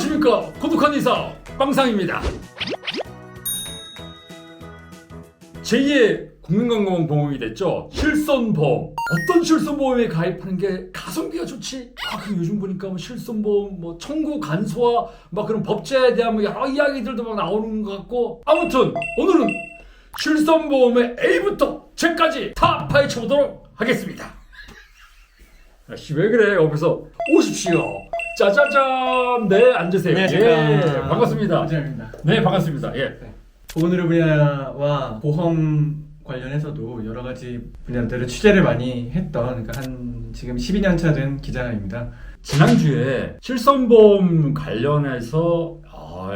안녕하십니까. 고독한 의사 빵상입니다. 제2의 국민건강보험이 됐죠. 실손보험. 어떤 실손보험에 가입하는 게 가성비가 좋지? 그 요즘 보니까 뭐 실손보험 뭐 청구 간소화 막 그런 법제에 대한 뭐 여러 이야기들도 막 나오는 것 같고, 아무튼 오늘은 실손보험의 A부터 Z까지 다 파헤쳐보도록 하겠습니다. 아씨 왜 그래? 옆에서 오십시오. 짜자잔. 네, 앉으세요. 예, 반갑습니다. 안녕하십니까. 네, 반갑습니다. 예. 보건 의료 분야와 보험 관련해서도 여러 가지 분야들을 취재를 많이 했던, 그러니까 한 지금 12년 차 된 기자입니다. 지난주에 실손보험 관련해서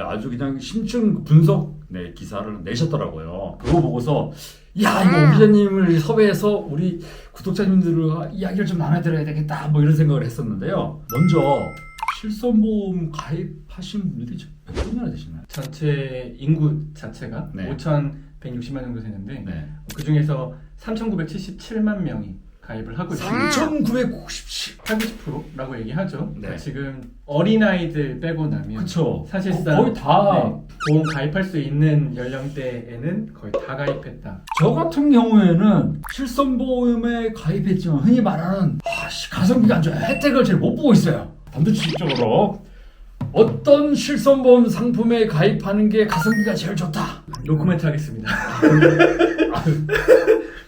아주 그냥 심층 분석 기사를 내셨더라고요. 그거 보고서 야, 이거 오 기자님을 섭외해서 우리 구독자님들과 이야기를 좀 나눠드려야 되겠다 뭐 이런 생각을 했었는데요. 먼저 실손보험 가입하신 분들이 몇 분이나 되시나요? 전체 인구 자체가 네. 5,160만 정도 되는데 네. 그 중에서 3,977만 명이 가입을 하고 있습니다. 3,997. 80%라고 얘기하죠. 네. 그러니까 지금 어린아이들 빼고 나면 그쵸. 사실상 거의 다. 네, 보험 가입할 수 있는 연령대에는 거의 다 가입했다. 저 같은 경우에는 실손보험에 가입했지만 흔히 말하는 가성비가 안 좋아요. 혜택을 잘 못 보고 있어요. 단도직입적으로 어떤 실손보험 상품에 가입하는 게 가성비가 제일 좋다. 노코멘트 하겠습니다.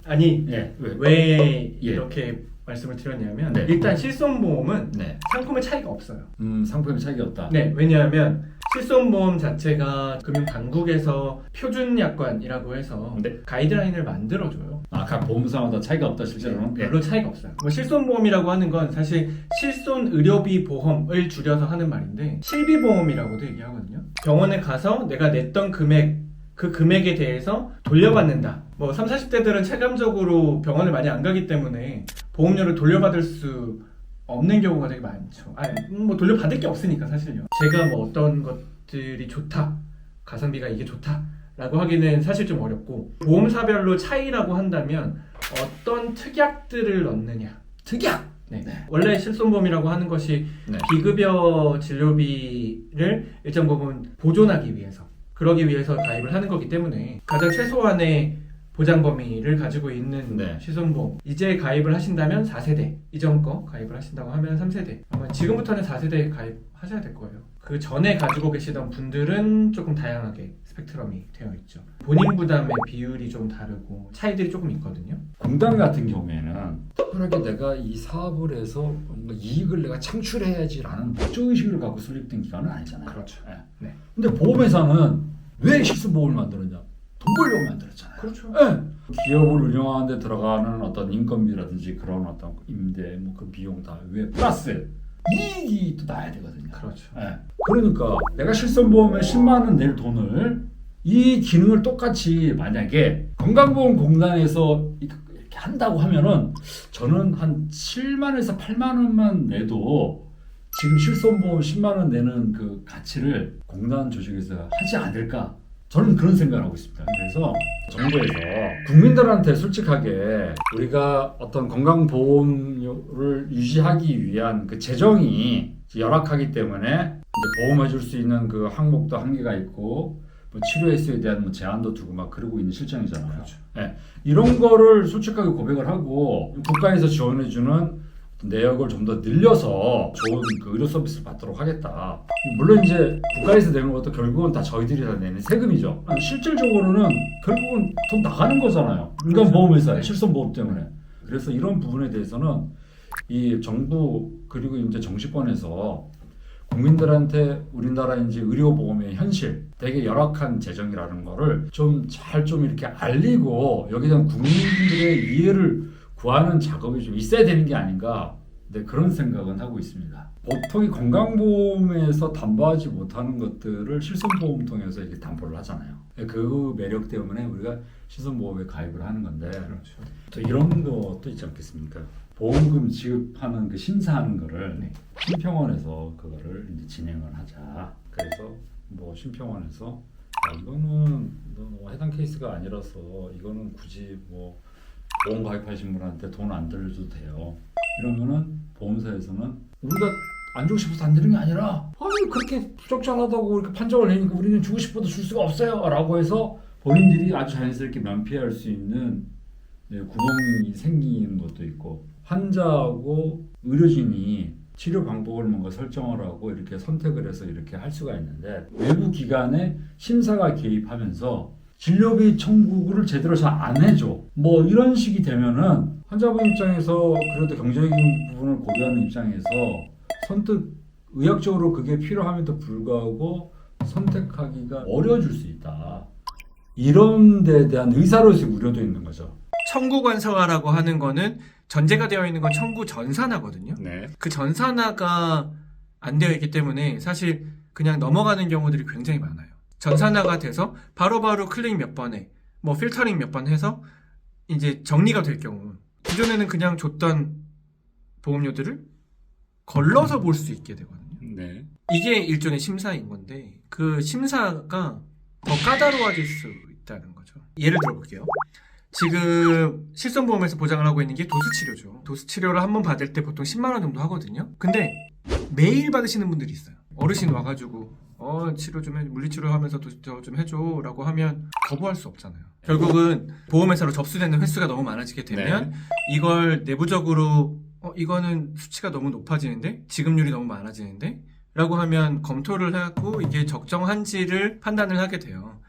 아니 예. 왜 예. 이렇게 말씀을 드렸냐면 네. 일단 실손보험은 네. 상품의 차이가 없어요. 상품의 차이가 없다. 네, 왜냐하면 실손보험 자체가 금융당국에서 표준약관이라고 해서 네. 가이드라인을 만들어줘요. 각 보험사마다 차이가 없다 실제로는. 별로 차이가 없어요. 뭐 실손보험이라고 하는 건 사실 실손의료비 보험을 줄여서 하는 말인데 실비보험이라고도 얘기하거든요. 병원에 가서 내가 냈던 금액, 그 금액에 대해서 돌려받는다. 뭐 30, 40대들은 체감적으로 병원을 많이 안 가기 때문에 보험료를 돌려받을 수 없는 경우가 되게 많죠. 뭐 돌려받을 게 없으니까 사실요. 제가 뭐 어떤 것들이 좋다, 가성비가 이게 좋다 라고 하기는 사실 좀 어렵고, 보험사별로 차이라고 한다면 어떤 특약들을 넣느냐. 특약! 네. 원래 실손보험이라고 하는 것이 네. 비급여 진료비를 일정 부분 보존하기 위해서, 그러기 위해서 가입을 하는 거기 때문에 가장 최소한의 보장 범위를 가지고 있는 네. 실손보험. 이제 가입을 하신다면 4세대, 이전 거 가입을 하신다고 하면 3세대. 아마 지금부터는 4세대 가입하셔야 될 거예요. 그 전에 가지고 계시던 분들은 조금 다양하게 스펙트럼이 되어 있죠. 본인 부담의 비율이 좀 다르고 차이들이 조금 있거든요. 공단 같은 경우에는 특별하게 내가 이 사업을 해서 뭔가 이익을 내가 창출해야지라는 목적의식을 갖고 설립된 기관은 아니잖아요. 그렇죠. 네. 네. 근데 보험회사는 왜 실손보험을 만들었냐? 돈 벌려고 만들었잖아요. 그렇죠. 네. 기업을 운영하는 데 들어가는 어떤 인건비라든지 그런 어떤 임대, 뭐 그 비용 다 왜 플러스 이익이 또 나야 되거든요. 그렇죠. 네. 그러니까 내가 실손보험에 10만 원 낼 돈을 이 기능을 똑같이 만약에 건강보험공단에서 이렇게 한다고 하면은 저는 한 7만에서 8만 원만 내도 지금 실손보험 10만 원 내는 그 가치를 공단 조직에서 하지 않을까? 저는 그런 생각을 하고 있습니다. 그래서 정부에서 국민들한테 솔직하게 우리가 어떤 건강보험료를 유지하기 위한 그 재정이 열악하기 때문에 이제 보험해줄 수 있는 그 항목도 한계가 있고 뭐 치료 횟수에 대한 뭐 제한도 두고 막 그러고 있는 실정이잖아요. 그렇죠. 네. 이런 거를 솔직하게 고백을 하고 국가에서 지원해주는 내역을 좀 더 늘려서 좋은 그 의료 서비스를 받도록 하겠다. 물론 이제 국가에서 내는 것도 결국은 다 저희들이 다 내는 세금이죠. 실질적으로는 결국은 돈 나가는 거잖아요. 인간보험회사에 실손보험 때문에. 그래서 이런 부분에 대해서는 이 정부 그리고 이제 정치권에서 국민들한테 우리나라 이제 의료보험의 현실, 되게 열악한 재정이라는 거를 좀 이렇게 알리고 여기에 대한 국민들의 이해를 구하는 작업이 좀 있어야 되는 게 아닌가, 그런 생각은 하고 있습니다. 보통 이 건강보험에서 담보하지 못하는 것들을 실손보험 통해서 이렇게 담보를 하잖아요. 그 매력 때문에 우리가 실손보험에 가입을 하는 건데, 그렇죠. 또 이런 것도 있지 않겠습니까? 보험금 지급하는 그 심사하는 거를 심평원에서 그거를 이제 진행을 하자. 그래서 뭐 심평원에서 이거는 뭐 해당 케이스가 아니라서 이거는 굳이 뭐 보험 가입하신 분한테 돈 안 들려줘도 돼요. 이러면은 보험사에서는 우리가 안 주고 싶어서 안 드는 게 아니라 아니 그렇게 부적절하다고 이렇게 판정을 내니까 우리는 주고 싶어도 줄 수가 없어요 라고 해서 본인들이 아주 자연스럽게 면피할 수 있는 구멍이 생기는 것도 있고, 환자하고 의료진이 치료 방법을 뭔가 설정을 하고 이렇게 선택을 해서 이렇게 할 수가 있는데, 외부 기관에 심사가 개입하면서 진료비 청구를 제대로 잘 안 해줘. 뭐 이런 식이 되면은 환자분 입장에서 그래도 경제적인 부분을 고려하는 입장에서 선뜻 의학적으로 그게 필요함에도 불구하고 선택하기가 어려워질 수 있다. 이런 데에 대한 의사로서의 우려도 있는 거죠. 청구관서라고 하는 거는 전제가 되어 있는 건 청구 전산하거든요. 네. 그 전산화가 안 되어 있기 때문에 사실 그냥 넘어가는 경우들이 굉장히 많아요. 전산화가 돼서 바로바로 클릭 몇 번에 뭐 필터링 몇 번 해서 이제 정리가 될 경우, 기존에는 그냥 줬던 보험료들을 걸러서 볼 수 있게 되거든요. 네. 이게 일종의 심사인 건데, 그 심사가 더 까다로워질 수 있다는 거죠. 예를 들어볼게요. 지금 실손보험에서 보장을 하고 있는 게 도수치료죠. 도수치료를 한 번 받을 때 보통 10만 원 정도 하거든요. 근데 매일 받으시는 분들이 있어요. 어르신 와가지고 치료 좀 해, 물리치료 하면서 도수치료 좀 해줘 라고 하면 거부할 수 없잖아요. 결국은 보험회사로 접수되는 횟수가 너무 많아지게 되면 이걸 내부적으로 이거는 수치가 너무 높아지는데, 지급률이 너무 많아지는데 라고 하면 검토를 하고 이게 적정한지를 판단을 하게 돼요.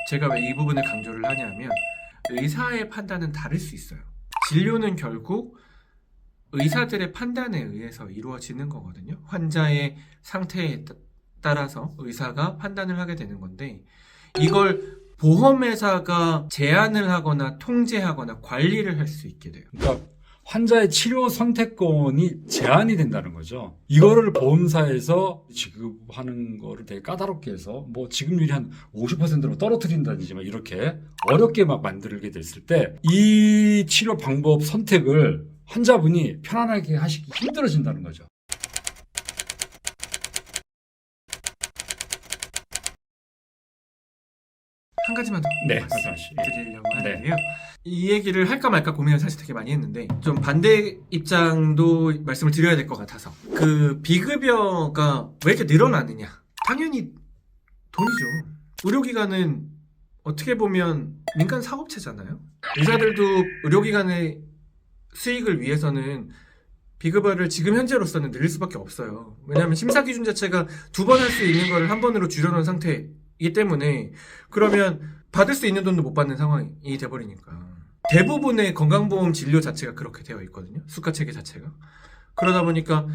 제가 왜 이 부분을 강조를 하냐면, 의사의 판단은 다를 수 있어요. 진료는 결국 의사들의 판단에 의해서 이루어지는 거거든요. 환자의 상태에 따라서 의사가 판단을 하게 되는 건데, 이걸 보험회사가 제한을 하거나 통제하거나 관리를 할 수 있게 돼요. 그러니까 환자의 치료 선택권이 제한이 된다는 거죠. 이거를 보험사에서 지급하는 거를 되게 까다롭게 해서 뭐 지급률이 한 50%로 떨어뜨린다든지 막 이렇게 어렵게 막 만들게 됐을 때 이 치료 방법 선택을 환자분이 편안하게 하시기 힘들어진다는 거죠. 한 가지만 더 말씀하시죠. 말씀드리려고 하는데요. 이 얘기를 할까 말까 고민을 사실 되게 많이 했는데, 좀 반대 입장도 말씀을 드려야 될 것 같아서. 그 비급여가 왜 이렇게 늘어나느냐? 당연히 돈이죠. 의료기관은 어떻게 보면 민간 사업체잖아요. 의사들도 의료기관의 수익을 위해서는 비급여를 지금 현재로서는 늘릴 수밖에 없어요. 왜냐하면 심사 기준 자체가 2번 할 수 있는 거를 한 번으로 줄여놓은 상태이기 때문에, 그러면 받을 수 있는 돈도 못 받는 상황이 돼버리니까. 대부분의 건강보험 진료 자체가 그렇게 되어 있거든요. 수가체계 자체가. 그러다 보니까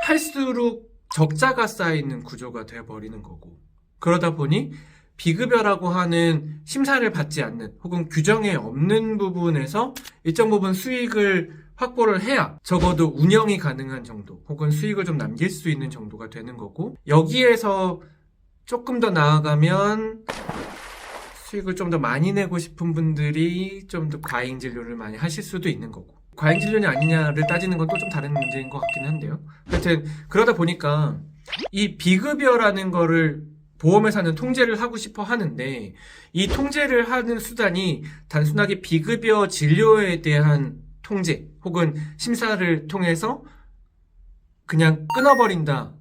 할수록 적자가 쌓이는 구조가 되어버리는 거고, 그러다 보니 비급여라고 하는 심사를 받지 않는 혹은 규정에 없는 부분에서 일정 부분 수익을 확보를 해야 적어도 운영이 가능한 정도 혹은 수익을 좀 남길 수 있는 정도가 되는 거고, 여기에서 조금 더 나아가면 수익을 좀 더 많이 내고 싶은 분들이 좀 더 과잉 진료를 많이 하실 수도 있는 거고, 과잉 진료냐 아니냐를 따지는 건 또 좀 다른 문제인 것 같긴 한데요. 하여튼 그러다 보니까 이 비급여라는 거를 보험회사는 통제를 하고 싶어 하는데, 이 통제를 하는 수단이 단순하게 비급여 진료에 대한 통제 혹은 심사를 통해서 그냥 끊어버린다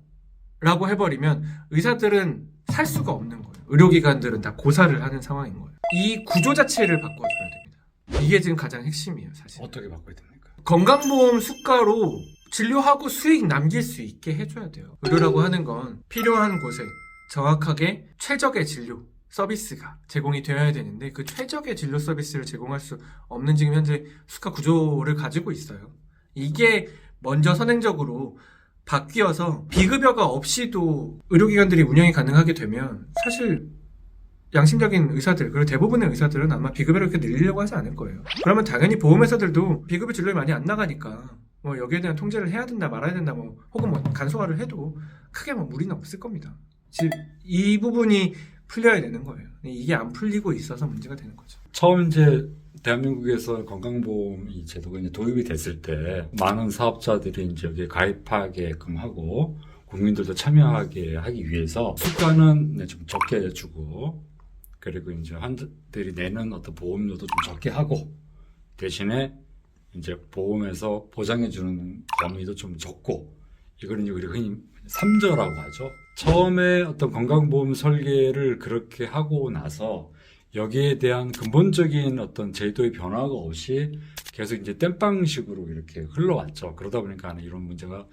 라고 해버리면 의사들은 살 수가 없는 거예요. 의료기관들은 다 고사를 하는 상황인 거예요. 이 구조 자체를 바꿔줘야 됩니다. 이게 지금 가장 핵심이에요, 사실. 어떻게 바꿔야 됩니까? 건강보험 수가로 진료하고 수익 남길 수 있게 해줘야 돼요. 의료라고 하는 건 필요한 곳에 정확하게 최적의 진료 서비스가 제공이 되어야 되는데, 그 최적의 진료 서비스를 제공할 수 없는 지금 현재 수가 구조를 가지고 있어요. 이게 먼저 선행적으로 바뀌어서 비급여가 없이도 의료기관들이 운영이 가능하게 되면, 사실 양심적인 의사들, 그리고 대부분의 의사들은 아마 비급여를 그렇게 늘리려고 하지 않을 거예요. 그러면 당연히 보험회사들도 비급여 진료에 많이 안 나가니까 뭐 여기에 대한 통제를 해야 된다 말아야 된다 뭐 혹은 뭐 간소화를 해도 크게 뭐 무리는 없을 겁니다. 즉 이 부분이 풀려야 되는 거예요. 이게 안 풀리고 있어서 문제가 되는 거죠. 처음 이제 대한민국에서 건강보험 이 제도가 이제 도입이 됐을 때 많은 사업자들이 이제 여기에 가입하게끔 하고 국민들도 참여하게 하기 위해서 수가는 좀 적게 주고, 그리고 이제 환자들이 내는 어떤 보험료도 좀 적게 하고, 대신에 이제 보험에서 보장해주는 범위도 좀 적고, 이거는 이제 우리가 흔히 삼저라고 하죠. 처음에 어떤 건강보험 설계를 그렇게 하고 나서 여기에 대한 근본적인 어떤 제도의 변화가 없이 계속 이제 땜빵식으로 이렇게 흘러왔죠. 그러다 보니까 이런 문제가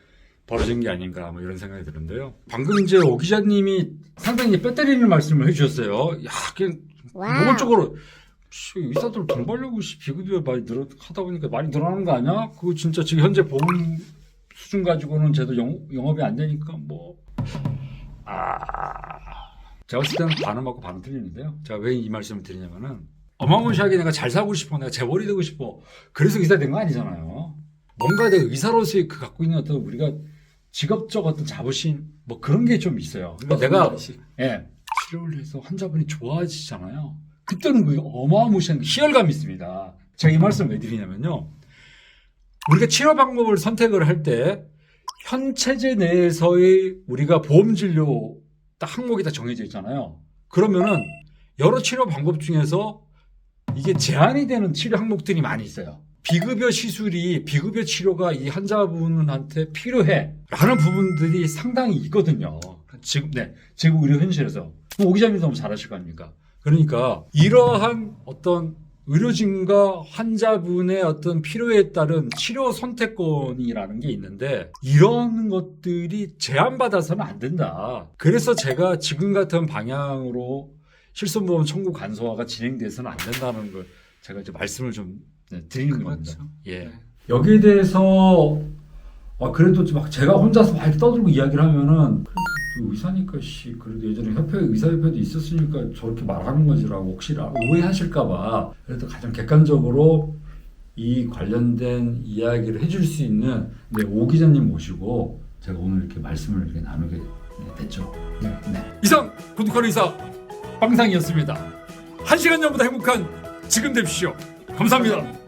벌어진 게 아닌가 뭐 이런 생각이 드는데요. 방금 이제 오 기자님이 상당히 뼈 때리는 말씀을 해주셨어요. 야, 그냥 노골적으로 의사들 돈 벌려고 비급여 많이 하다 보니까 많이 늘어나는 거 아니야? 그거 진짜 지금 현재 보험 수준 가지고는 제도 영업이 안 되니까 뭐. 제가 봤을 때는 반은 맞고 반은 틀리는데요. 제가 왜 이 말씀을 드리냐면은 어마무시하게 내가 잘 살고 싶어, 내가 재벌이 되고 싶어, 그래서 의사 된 거 아니잖아요. 뭔가 내가 의사로서의 그 갖고 있는 어떤 우리가 직업적 어떤 자부심 뭐 그런 게 좀 있어요. 그러니까 내가 치료를 해서 환자분이 좋아지잖아요. 그때는 그 어마무시한 희열감이 있습니다. 제가 이 말씀 왜 드리냐면요. 우리가 치료 방법을 선택을 할 때 현 체제 내에서의 우리가 보험 진료 딱 항목이 다 정해져 있잖아요. 그러면은 여러 치료 방법 중에서 이게 제한이 되는 치료 항목들이 많이 있어요. 비급여 시술이, 비급여 치료가 이 환자분한테 필요해 라는 부분들이 상당히 있거든요. 지금 우리 현실에서. 오 기자님도 너무 잘하실 거 아닙니까? 그러니까 이러한 어떤 의료진과 환자분의 어떤 필요에 따른 치료 선택권이라는 게 있는데 이런 것들이 제한받아서는 안 된다. 그래서 제가 지금 같은 방향으로 실손보험 청구 간소화가 진행돼서는 안 된다는 걸 제가 이제 말씀을 좀 드리는 겁니다. 예. 여기에 대해서 그래도 막 제가 혼자서 막 떠들고 이야기를 하면은 의사니까 그래도 예전에 의사협회도 있었으니까 저렇게 말하는 거지라고 혹시 오해하실까봐 그래도 가장 객관적으로 이 관련된 이야기를 해줄 수 있는 오 기자님 모시고 제가 오늘 이렇게 말씀을 이렇게 나누게 됐죠. 네. 이상 고독한 의사 빵상이었습니다. 1시간 전보다 행복한 지금 되십시오. 감사합니다.